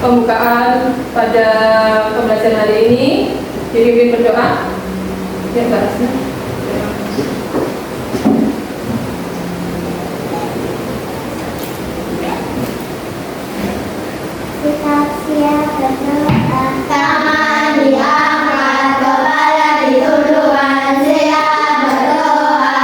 pembukaan pada pembelajaran hari ini. Dipimpin berdoa. Ya, Mbak Asna. Kita siap berdoa. Tangan diangkat, kepala ditundukkan, siap berdoa.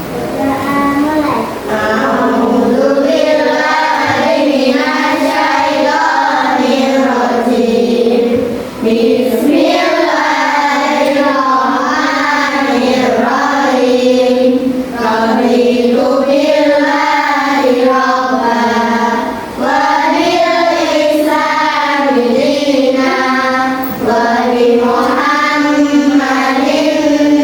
Berdoa mulai. A'udzubillahi minasyaitonir rajim. Bismillahirrahmanirrahim. Raditu billahi rabbah wa bil islami dinan wa bi Muhammadin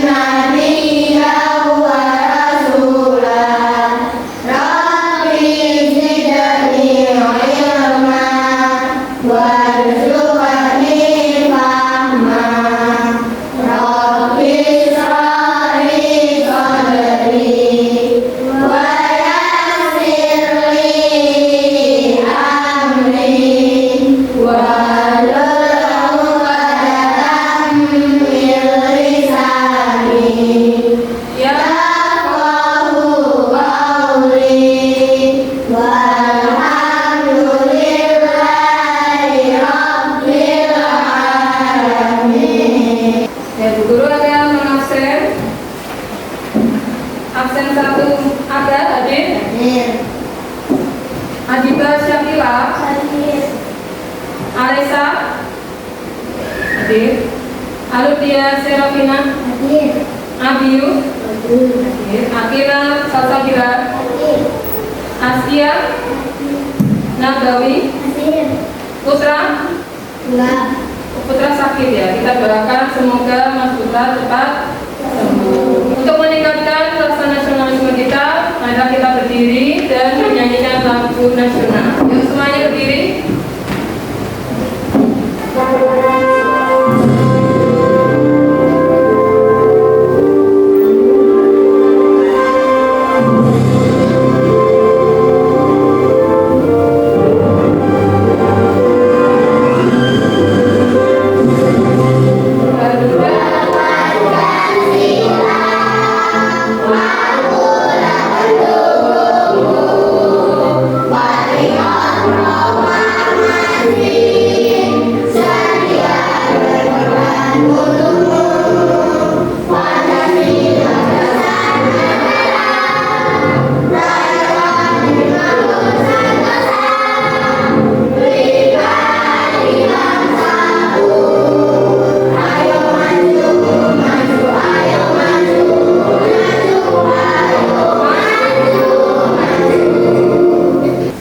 nabiyyan wa rasulan. Rabbi zidni ilma warzuqni fahma. Rabbi shrah li sadri wa yassir li amri wahlul 'uqdatam min lisani yafqahu qawli. Walhamdulillahi rabbil alamin. Ya, Bu Guru ada yang absen? Absen 1 ada hadir. Adiba Syakila, Alesa hadir. Aludia Serafina, Abiyu hadir. Akila Salsabila, Askia Nabawi, Putra sakit ya. Kita doakan semoga Mas Putra cepat sembuh. Untuk meningkatkan rasa nasionalisme kita, mari kita berdiri dan menyanyikan lagu nasional. Yuk semuanya berdiri.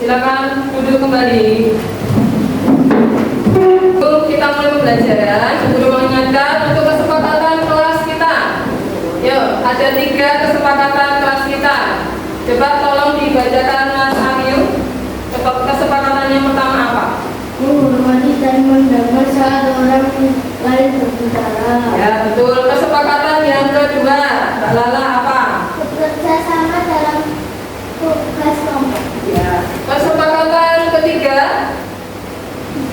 Silakan duduk kembali. Kita mulai pembelajaran. Sebelum mengingatkan untuk kesepakatan kelas kita. Yuk, ada 3 kesepakatan kelas kita. Coba tolong dibacakan Mas Aryu. Kesepakatan yang pertama apa? Menghormati dan mendengar saat orang lain berbicara. Ya, betul. Kesepakatan yang kedua, Mbak Lala apa? Bekerja sama dalam tugas kelompok. Ya. Kesepakatan ketiga,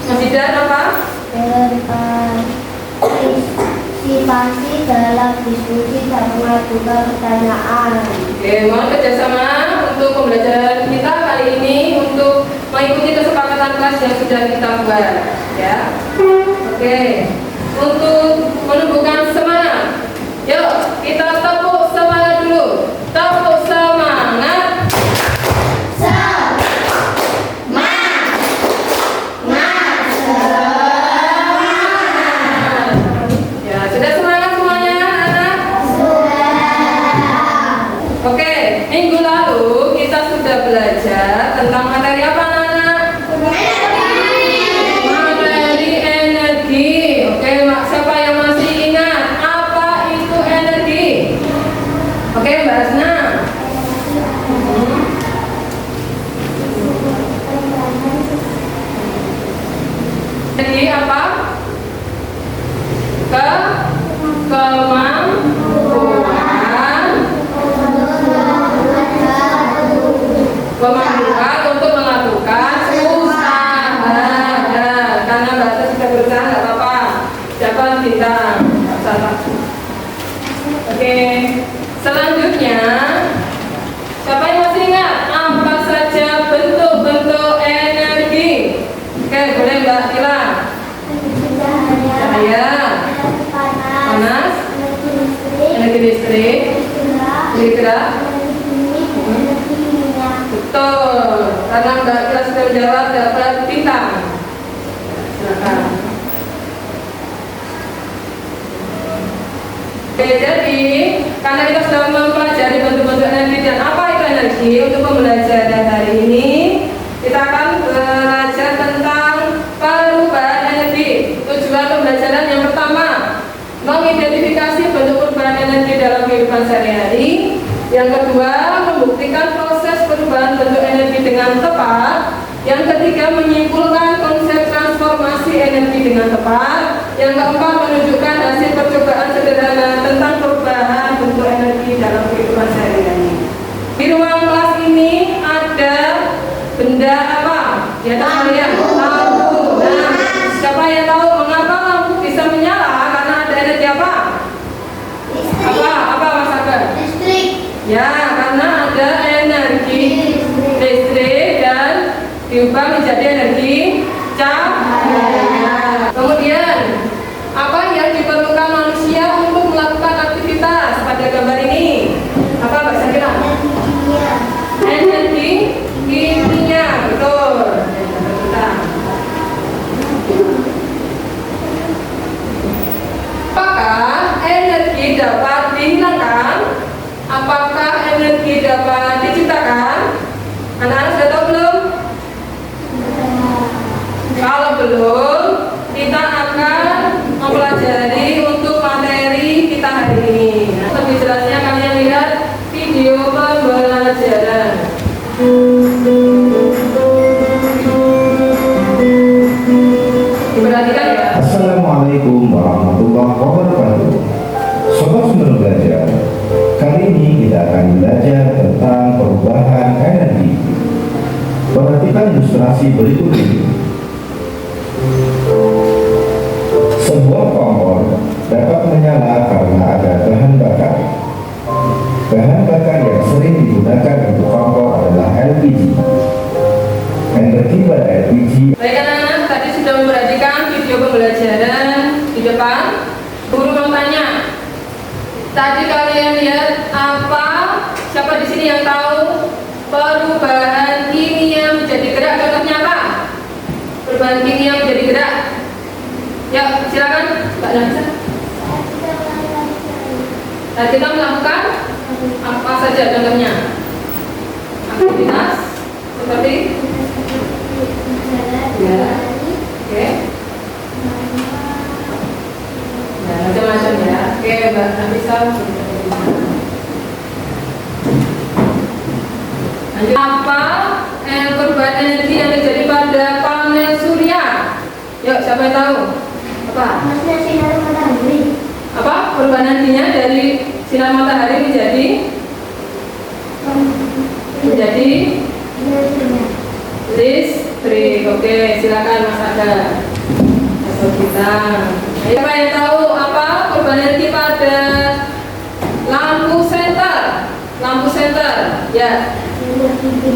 Mas Idan apa? Berpartisipasi dalam diskusi dan mengajukan pertanyaan. Oke, mohon kerjasama untuk pembelajaran kita kali ini untuk mengikuti kesepakatan kelas yang sudah kita buat, ya. Oke, untuk menumbuhkan semangat, yuk kita tepuk semangat dulu. Tepuk semangat. Ya, sudah semangat semuanya, anak? Oke, minggu lalu kita sudah belajar tentang materi apa, anak? Materi energi. Oke, siapa yang masih ingat apa itu energi? Oke, Mbak Asna. Energi apa? Kemampuan untuk Selanjutnya, siapa yang masih ingat apa saja bentuk-bentuk energi? Oke, boleh Mbak Tila. Cahaya, panas, energi listrik, energi gerak. Betul, karena Mbak Tila sudah menjawab dapat bintang. Silakan. Oke, jadi karena kita sudah mempelajari bentuk-bentuk energi dan apa itu energi, untuk pembelajaran hari ini kita akan belajar tentang perubahan energi. Tujuan pembelajaran yang pertama, mengidentifikasi bentuk perubahan energi dalam kehidupan sehari-hari. Yang kedua, membuktikan proses perubahan bentuk energi dengan tepat. Yang ketiga, menyimpulkan konsep transformasi energi dengan tepat. Yang keempat, menunjukkan hasil percobaan sederhana tentang perubahan bentuk energi dalam kehidupan sehari-hari. Di ruang kelas ini ada benda apa? Di atas kalian, lampu. Nah, siapa yang tahu mengapa lampu bisa menyala? Karena ada energi apa? Apa Mas Akbar? Listrik. Ya, karena ada energi listrik dan diubah menjadi energi cahaya. Kemudian, apa yang diperlukan manusia untuk melakukan aktivitas pada gambar ini? Apa Mbak Syakira? Energi kimia, betul. Apakah energi dapat dihilangkan? Apakah energi dapat diciptakan? Anak-anak sudah tahu belum? Kalau belum, kita akan mempelajari untuk materi kita hari ini. Nah, lebih jelasnya kalian lihat video pembelajaran. Diperhatikan ya. Assalamualaikum warahmatullahi wabarakatuh. Sobat Sumber Belajar, kali ini kita akan belajar tentang perubahan energi. Perhatikan ilustrasi berikut ini. Sebuah kompor dapat menyala karena ada bahan bakar. Bahan bakar yang sering digunakan untuk kompor adalah LPG. Energi pada LPG. Baik anak-anak, tadi sudah memperhatikan video pembelajaran di depan. Guru mau tanya, tadi kalian lihat apa? Siapa di sini yang tahu perubahan kimia menjadi gerak? Contohnya apa? Perubahan kimia menjadi gerak. Ya, silakan Mbak Nafisa. Nah, kita melakukan apa saja contohnya? Aktivitas seperti ya, oke. Nah, macam-macam ya. Oke, Mbak Nafisa. Lanjut. Apa perubahan energi yang terjadi pada panel surya? Yuk, siapa yang tahu? Apa? Maksudnya sinar matahari. Apa perubahan energinya dari sinar matahari menjadi listrik? Oke, silakan Mas Aga atau kita. Siapa yang tahu apa perubahan energi pada lampu senter? Lampu senter, ya.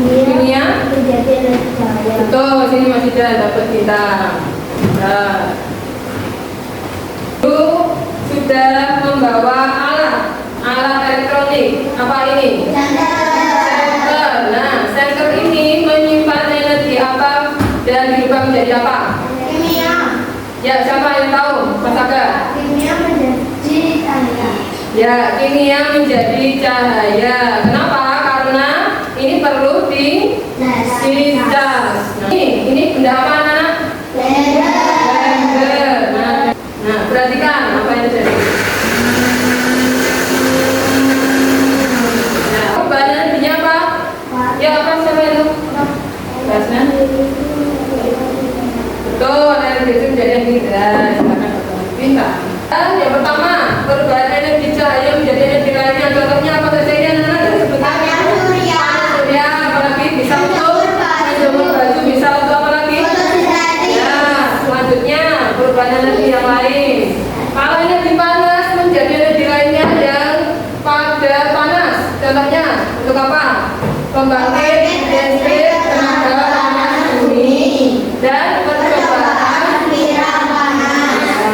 Kimia. Betul, sini masih dapat kita. Nah. Sudah membawa alat elektronik. Apa ini? Senter. Nah, senter ini menyimpan energi apa dan diubah menjadi apa? Kimia. Ya, siapa yang tahu? Mas Aga. Kimia menjadi cahaya. Ya, kimia menjadi cahaya. Kenapa? Karena ini perlu dicas. Nah, ini benda apa anak-anak? Blender. Nah, perhatikan apa yang terjadi. Nah, perubahan energinya apa? Ya, apa siapa itu? Gasnya? Betul, energi itu menjadi energi gas. Silakan pintar. Yang pertama, perubahan energi cahaya menjadi energi lainnya. Contohnya apa saja ini anak-anak? Panel surya. Surya, apalagi bisa untuk menjemur baju, bisa untuk apa lagi? Ya, selanjutnya perubahan energi yang lain. Kalau energi panas menjadi energi lainnya yang pada pembangkit listrik tenaga panas bumi, dan percobaan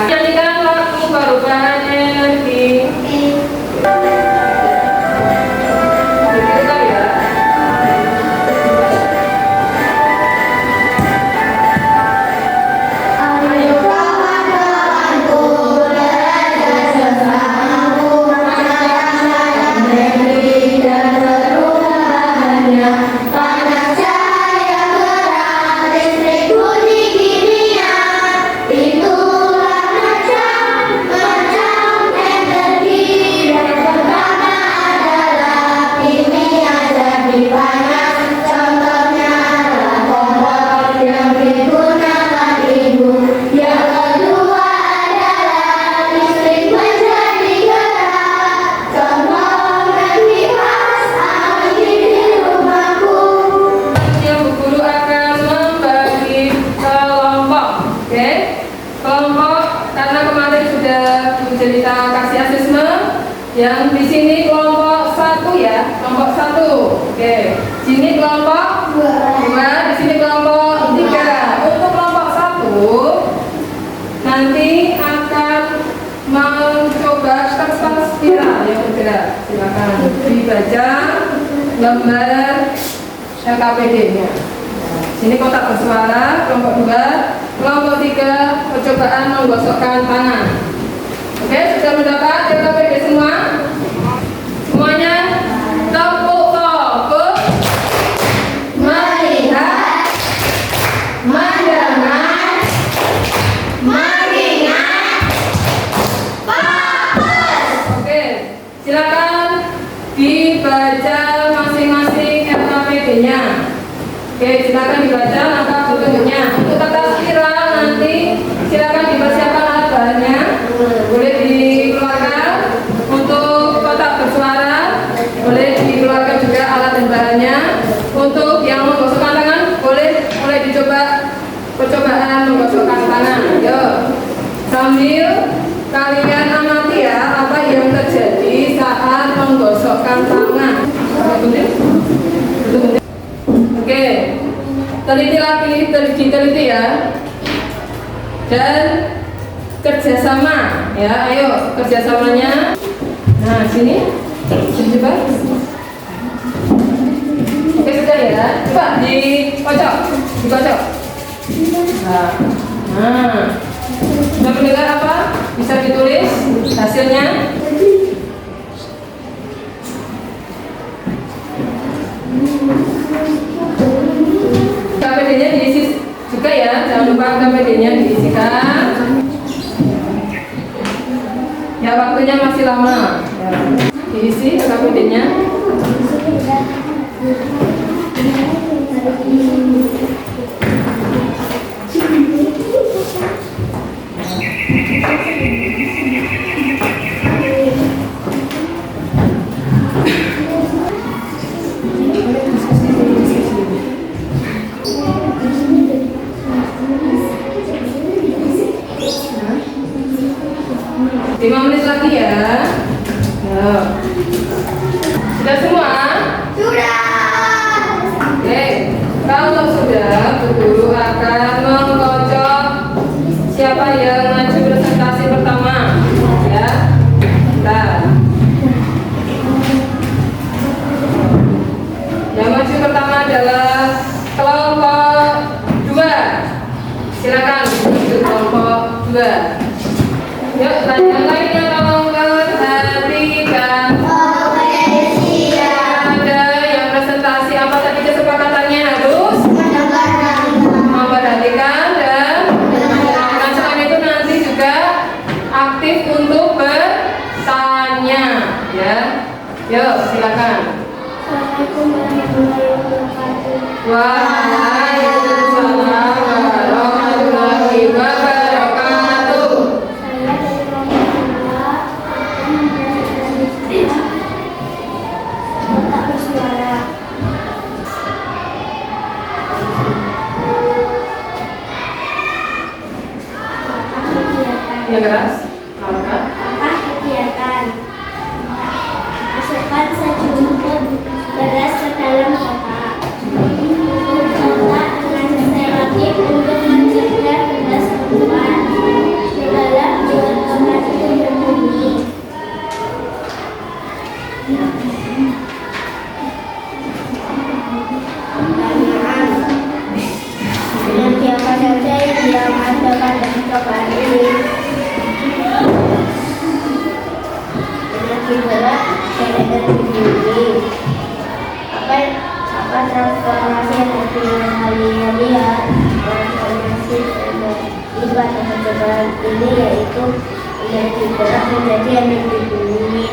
menjadikan waktu perubahan energi. Cerita kasih asesmen yang di sini kelompok 1 ya, kelompok 1. Oke, sini kelompok 2, di sini kelompok 3. Untuk kelompok 1 nanti akan mencoba kertas spiral yang bergerak. Silakan dibaca lembar LKPD-nya. Sini kotak bersuara, kelompok 2, kelompok 3 percobaan menggosokkan tangan. Oke, sudah mendapat LKPD semua? Semuanya tepuk fokus, melihat, mendengar, mengingat, fokus. Oke, silakan dibaca masing-masing LKPD-nya. Oke, silakan dibaca lengkap petunjuknya. Untuk kertas spiral nanti silakan dipersiapkan alat bahannya. Boleh dikeluarkan. Untuk kotak bersuara boleh dikeluarkan juga alat dan bahannya. Untuk yang menggosokkan tangan boleh mulai dicoba percobaan menggosokkan tangan. Yo, sambil kalian amati ya apa yang terjadi saat menggosokkan tangan. Oke, teliti lagi, teliti ya. Dan kerjasama ya, ayo kerjasamanya. Nah sini coba. Oke sudah ya, coba dikocok. Nah, sudah mendengar apa? Bisa ditulis hasilnya. KPD-nya diisi juga ya, jangan lupa KPD-nya diisikan. Ya waktunya masih lama. Diisi KPD-nya. Lima menit lagi ya. Sudah semua? Sudah. Oke, kalau sudah, Bu Guru akan mengkocok siapa yang maju presentasi pertama, ya. Bentar. Yang maju pertama adalah kelompok 2. Silakan untuk kelompok 2. Yuk, yang lainnya tolong perhatikan. Ada yang presentasi apa tadi kesepakatannya harus memperhatikan dan selain itu nanti juga aktif untuk bertanya, ya. Yuk, silakan. Assalamualaikum warahmatullahi wabarakatuh. Waalaikumsalam warahmatullahi wabarakatuh. Saya dari kelompok 2 akan mempresentasikan kotak bersuara. Kegiatan. Yang keras. Angkat. Kegiatan. Masukkan sejumput beras ke dalam kota. Kota dengan relatif untuk mencegah tugas keluar dalam jalan tempat itu berbunyi. Pertanyaan. Dengan siapa saja yang mengadakan percobaan ini? Dengan figura yang berbunyi. Apa transformasi yang kalian lihat? Transformasi energi pada percobaan ini yaitu energi gerak menjadi energi bumi.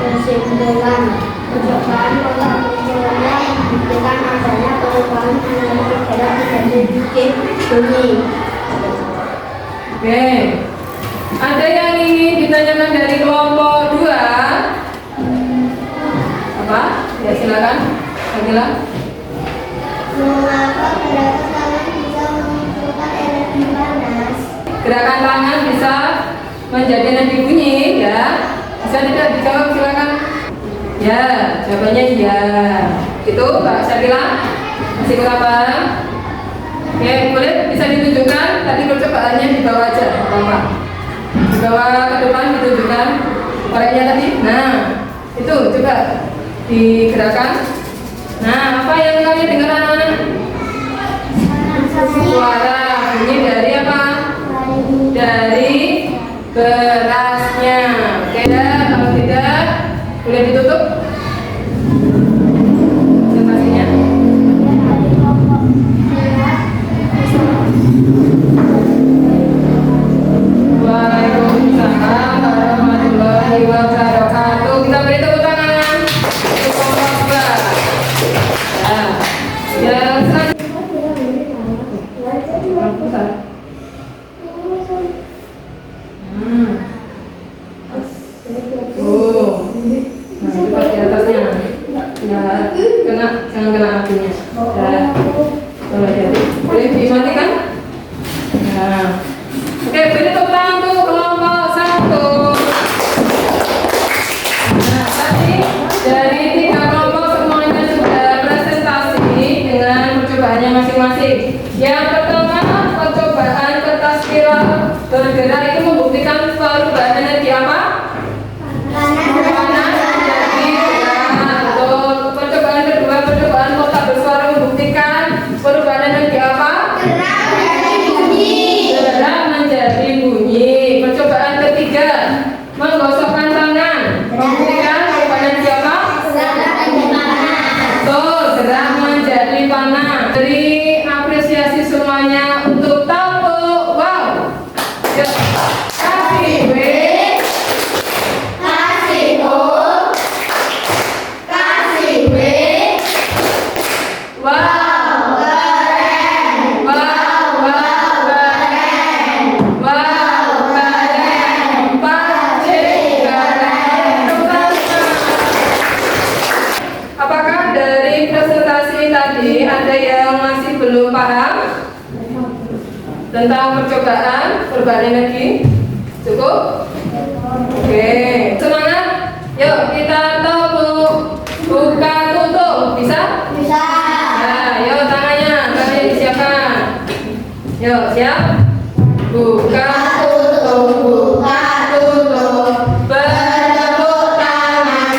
Kesimpulan percobaan mulai membuktikan adanya perubahan energi gerak menjadi energi bumi. Oke. Ada yang ingin ditanyakan dari kelompok 2? Apa? Ya silakan. Angela. Mengapa gerakan tangan bisa mengumpulkan energi panas? Gerakan tangan bisa menjadi energi bunyi, ya. Bisa tidak dijawab, silakan. Ya, jawabannya iya. Itu Mbak Syakila. Masih kurang paham? Oke, boleh bisa ditunjukkan. Tadi percobaannya di bawah aja, Bapak. Di bawah ke depan ditunjukkan koreknya tadi. Nah, itu coba digerakkan. Nah, apa yang kalian dengar anak-anak? Suara bunyi dari apa? Dari berasnya. Oke, kalau tidak boleh ditutup. Presentasinya. Waalaikumsalam warahmatullahi wabarakatuh. Kita beri tepuk tangan untuk kelompok 2. Nah, yang selanjutnya. Oh, nah coba di atasnya. Ya, jangan kena apinya. Ya, coba jadi. Boleh dimatikan? Nah, oke, beri tepuk tangan untuk kelompok 1. Nah, tadi dari 3 kelompok semuanya sudah presentasi dengan percobaannya masing-masing. Yang pertama, percobaan kertas spiral bergerak itu membuktikan perubahan energi apa? Panas menjadi gerak. Betul. Percobaan kedua, percobaan kotak bersuara membuktikan perubahan energi apa? Gerak menjadi bunyi. Percobaan ketiga, menggosokkan tangan membuktikan perubahan energi apa? Betul, gerak menjadi panas. Beri apresiasi semuanya untuk tepuk wow. Yuk. Kasih W, kasih O, kasih W. Wow, keren. Wow, keren. Wow, keren. Pasti keren. Apakah dari presentasi tadi ada yang masih belum paham tentang percobaan perubahan energi? Cukup? Oke, semangat. Yuk kita tepuk. Buka tutup, bisa? Nah, yuk tangannya kalian disiapkan. Yuk, siap? Buka tutup, bertepuk tangan.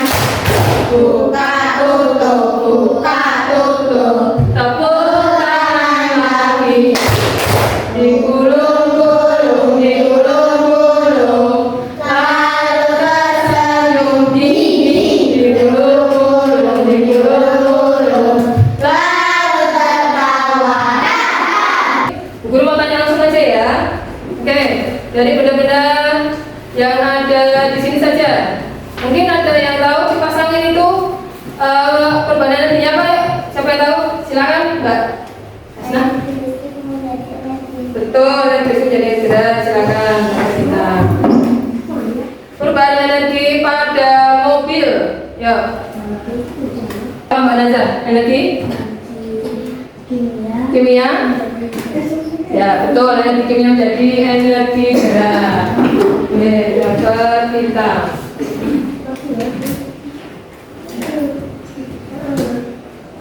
Buka tutup, tepuk tangan lagi. Digulung-gulung, lalu tersenyum dingin. Digulung-gulung, lalu tertawa. Guru mau tanya langsung aja ya. Oke, dari benda-benda yang ada di sini saja. Mungkin ada yang tahu kipas angin itu perubahan energinya apa ya? Siapa yang tahu? Silakan, Mbak. Nah, betul, energi menjadi gerak. Silakan, kita. Perubahan energi pada mobil. Yuk. Apa Mbak Naza? Energi? Kimia? Ya, betul. Energi kimia menjadi energi gerak. Oke, dapat kita.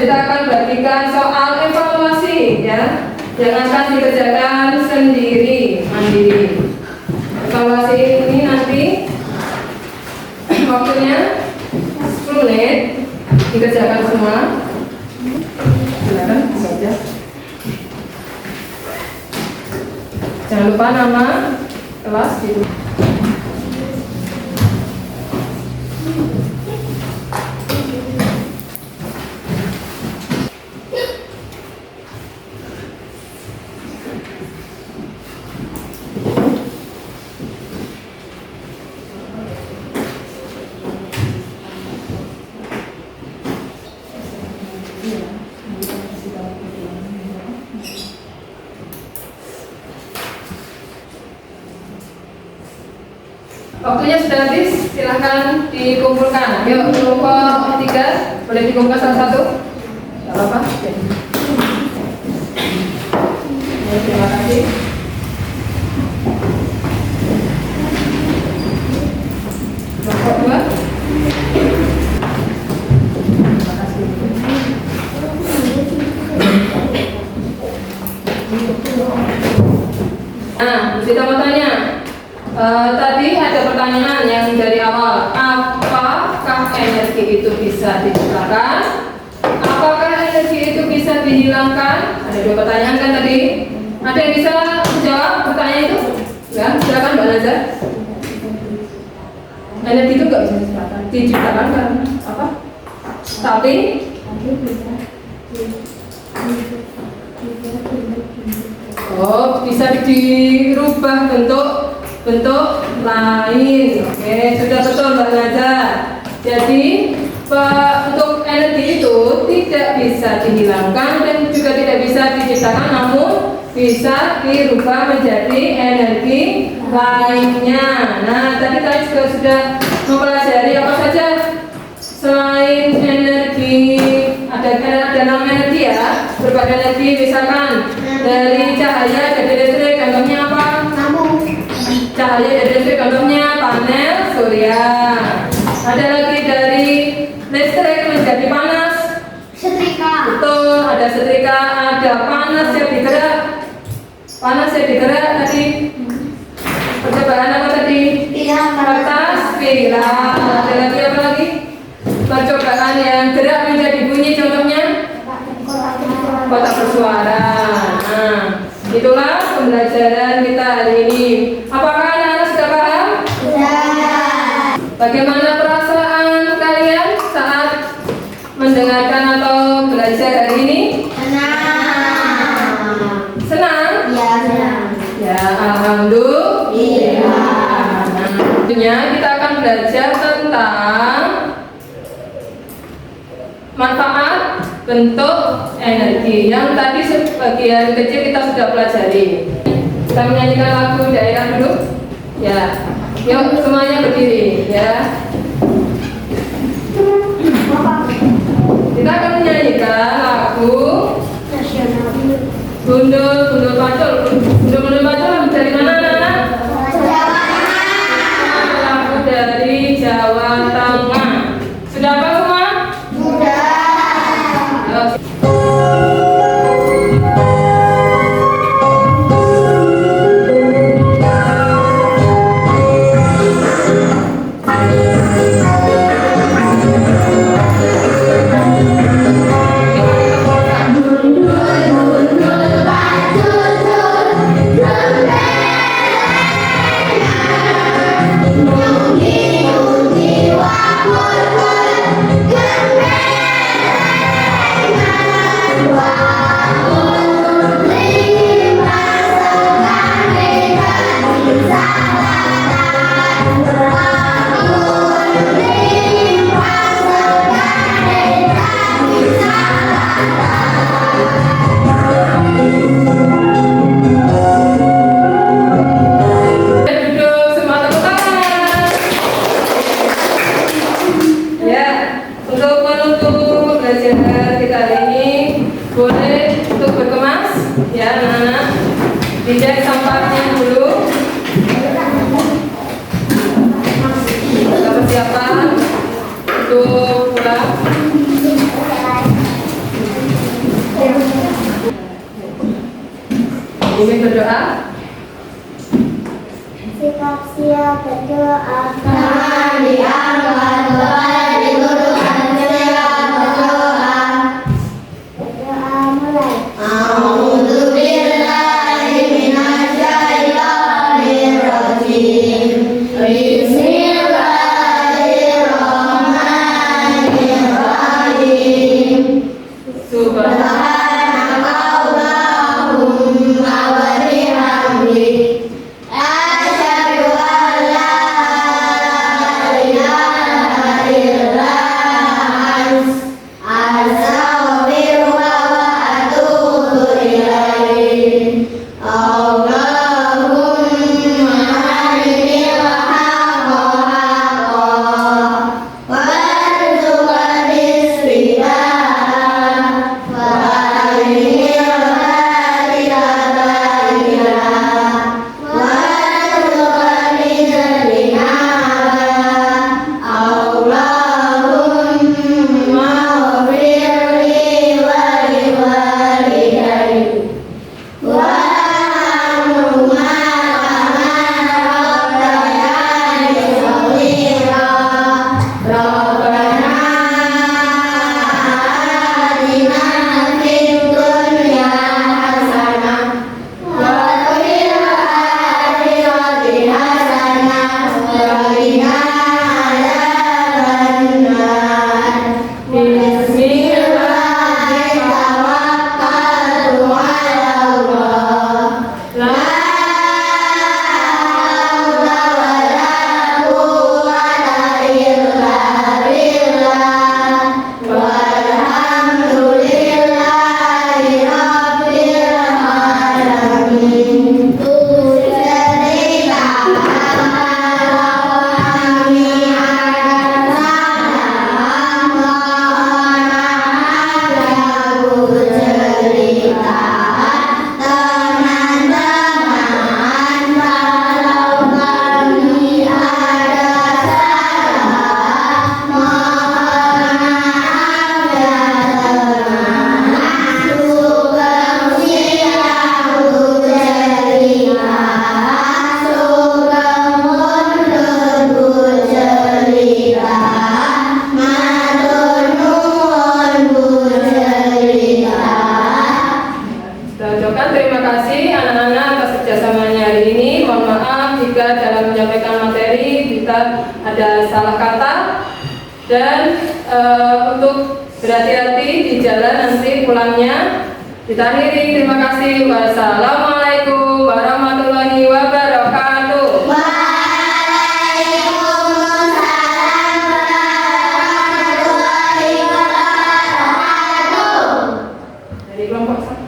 Kita akan bagikan soal evaluasi ya, yang akan dikerjakan sendiri, mandiri. Evaluasi ini nanti waktunya 10 menit, dikerjakan semua. Silakan saja. Jangan lupa nama kelas gitu. Waktunya sudah habis, silahkan dikumpulkan. Yuk, kelompok 3, boleh dikumpulkan satu-satu? Tidak apa-apa. Ya, terima kasih. Kelompok 2. Terima kasih. Nah, kita mau tanya. Tadi ada pertanyaan yang dari awal, apakah energi itu bisa diciptakan? Apakah energi itu bisa dihilangkan? Ada 2 pertanyaan kan tadi. Ada yang bisa menjawab pertanyaan itu? Ya, silakan Mbak Nazar. Energi itu nggak bisa diciptakan kan? Apa? Tapi bisa dirubah bentuk lain. Oke, sudah betul Mbak Nazar. Jadi untuk energi itu tidak bisa dihilangkan dan juga tidak bisa diciptakan, namun bisa dirubah menjadi energi lainnya. Nah, tadi juga sudah mempelajari apa saja selain energi. Ada 6 energi ya, berbagai energi, misalkan dari cahaya jadi listrik, contohnya apa? Cahaya dari listrik, contohnya panel surya. Ada lagi dari listrik menjadi panas, Setrika. betul, ada setrika. Ada panas yang digerak, tadi percobaan apa tadi? Kertas pilar. Ada lagi apa lagi? Percobaan yang gerak menjadi bunyi, contohnya kotak bersuara. Nah, itulah pembelajaran kita hari ini. Apakah anak-anak sudah paham? Bagaimana perasaan kalian saat mendengarkan atau belajar hari ini? Senang? Ya, alhamdulillah. Nah, tentunya kita akan belajar tentang manfaat bentuk energi yang tadi sebagian kecil kita sudah pelajari. Kita menyanyikan lagu daerah dulu. Ya, yuk semuanya berdiri ya. Kita akan menyanyikan lagu Gundul Gundul Pacul. Gundul Pacul dari mana anak? Lagu dari Jawa Tengah. Sudah apa semua? Dijahit sampahnya dulu. Kita persiapan untuk pulang. Umi berdoa. Sikap siap berdoa. Tangan diangkat, doa didudukkan, siap berdoa. Berdoa mulai. A'udzubillahi minasyaitonir rajim. Bismillahirrahmanirrahim. Subhanakallahumma wa bihamdik, asyhadu an la ilaha illa anta, astaghfiruka wa atubu ilaik. Allahumma arinil haqqa haqqan warzuqna ittiba'ah, wa arinil batila batilan warzuqna ijtinabah. Allahumma ighfirli wa liwalidayya warhamhuma kama rabbayani shaghira. Rabbana atina fid dunya hasanah wa fil akhirati hasanah wa qina adzabannar. Bismillahirrahmanirrahim. La haula wa la quwwata illa billah. Walhamdulillahi rabbil alamin. Tujarita kami ada cerita teman-teman, kalau kami ada salah, mohon maaf ya teman. Sugeng siang bu cerita, sugeng mundur bu cerita, matur nuwun bu cerita. Kita ucapkan terima kasih anak-anak atas kerjasamanya hari ini. Mohon maaf jika dalam menyampaikan materi kita ada salah kata, dan untuk berhati-hati di jalan nanti pulangnya. Kita akhiri, terima kasih. Wassalamualaikum warahmatullahi wabarakatuh. Waalaikumsalam warahmatullahi wabarakatuh. Dari kelompok 1.